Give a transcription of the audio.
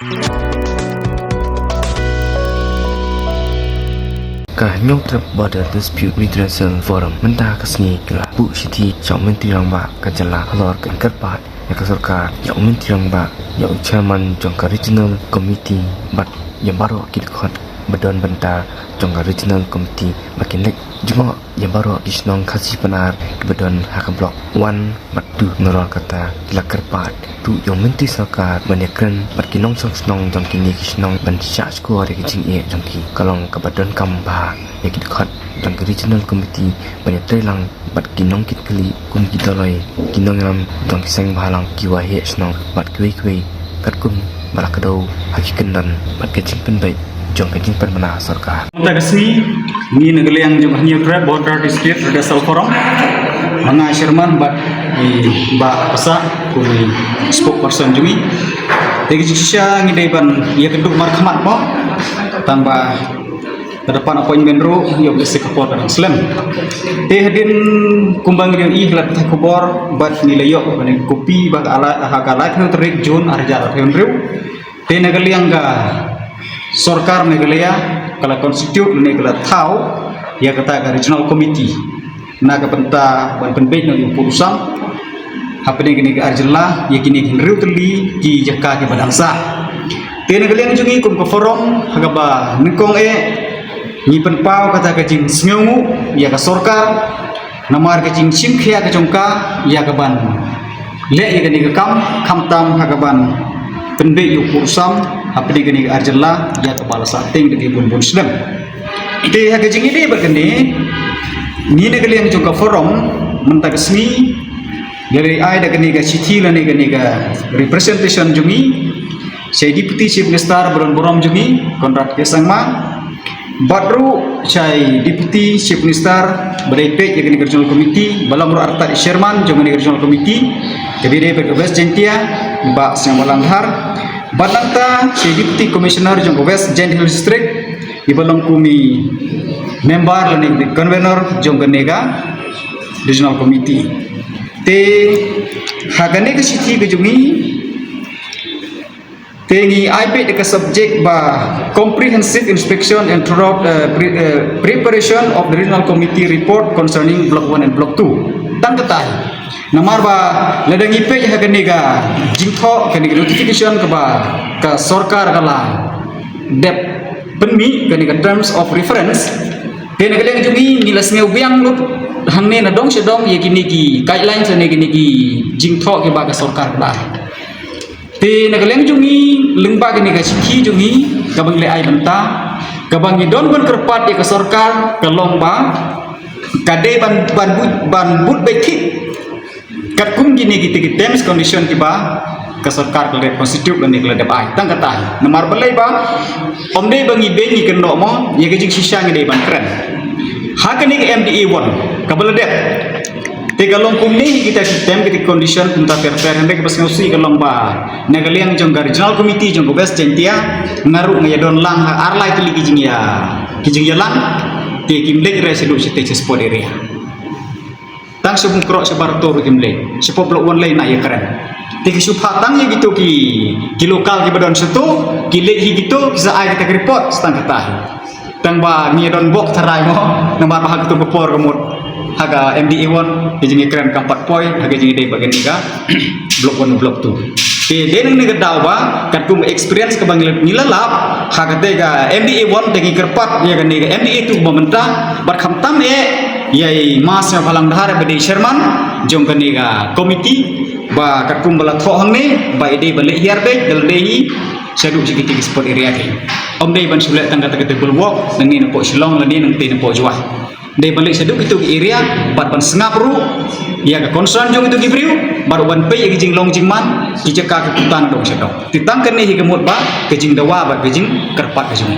Kahnyong trap border dispute redressal forum mentah kesni kelah bu siti yang menteri rang ba kajala halor kan kerpat ya kasorka yang menteri rang ba yang chairman jongka regional committee bat yang baru kit khot badon banta jongka regional committee makin lek juma yang baru kisnong kasih penar badon hak blok 1 bat 2 norol kata la kerpat tu yang menteri sarkar banyakan bat kinong song jong kini kisnong ban sya skor ke jing e jong ki kalong ke badon kamba ya kit khot jong regional committee banyak telang bat kinong kit kali kum kita loi kinong ram jong kisang balang kiwa he snong bat kwe kat kum balak kedau hakikan dan bat kecing penbaik jong kecing penmana sarkar Mata kesni ni negeri yang jumlah new trap border dispute redressal forum mana Sherman bat ba pasa kui spokesperson jumi tegi sisya ngidai ban ia keduk markamat mo tambah ke depan appointment ro ia boleh sekapor dan slam te hadin kumbang yang ihlat kubor bat nilai yok ban kopi bat ala hagala kan terik jun arja henry te negeri yang ga Sorkar Meghalaya kalau konstitut negara tahu ya kata regional committee nak benta ban penbej no putusan apa ni arjela ya kini henry teli ki jaka ke badangsa te negara jungi kum ke forum hagaba nikong ni penpau kata kajing smeu ya ka sorkar namar kajing simkhia ka jongka ya ka ban le ya kini kam tam hagaban penbej yu putusan apa ni gini arjela ya kepala sating dengan bun Islam. Ide haga jingi de bergeni ni negeri yang juga forum mentag seni dari ai da gini ga city la ni gini ga representation jungi saya deputy chief minister borom jungi kontrak kesangma badru saya deputy chief minister berepek yang regional committee balamur arta chairman jungi regional committee kebiri berkebas jentia ba yang balanghar Bananta si Deputy Commissioner jong West Gent Hill District ibalong kumi member lani convener jong ganega regional committee te hagane ke city ke jungi tengi IP ke subject ba comprehensive inspection and preparation of the regional committee report concerning block 1 and block 2 tang ketai namar ba ladang ipe ya kanega jingtho kanega notification ke ba ka sarkar kala dep penmi kanega terms of reference kanega leng jungi nilas meu biang lut hangne na dong sedong ye kini ki guidelines ne kini ki jingtho ke ba ka sarkar kala te naga leng jungi lengba kanega sikhi jungi kabang le ai banta kabang ni don ban kerpat ye ka sarkar kalong ba kade ban but bekik kat kum gini gitu terms condition kiba ke sarkar ke konstitut dan nikla debai tang kata nomor belai ba omde bangi bengi kendo mo ye ke jing sisa ngi ban kren hakani ke MDA 1 kabel dep te galong kum ni kita sistem ke condition punta per hande ke pasngausi galong ba negaliang jong regional committee jong bes jentia ngaru ngayadon lang arlai tili kijing ya lang te kimlek resedu site sport area tang sebung krok sebartor kimle sepo blok one lain nak ya keren tiki subhatang ya gitu ki lokal ki badon setu ki lek hi gitu kisa ai kita report stang kata tang ba ni don bok tarai mo nambar bahag tu bepor kemut haga MDA 1 jingi keren kampat poi haga jingi dei bagian niga blok 1 blok 2 ke deneng ni gedau ba kat kum experience ke bangil nilalap haga tega MDA 1 tegi kerpat ya kan niga MDA 2 mementah bar khamtam yai mas yang palang dahar bade Sherman jong kaniga komiti ba katkum bala thohang ne ba ide bale hiar de dal dehi sadu sikiti sport area ke om dei ban sulet tangga tagete bulwok nang ni po silong lani nang tin po juah dei bale sadu itu area bat ban sengapru ya ka concern jong itu gibriu baru ban pe ye jing long jing man kijaka ke putan dong sedok titang kene hi kemut ba ke jing dawa ba ke jing kerpat ke jing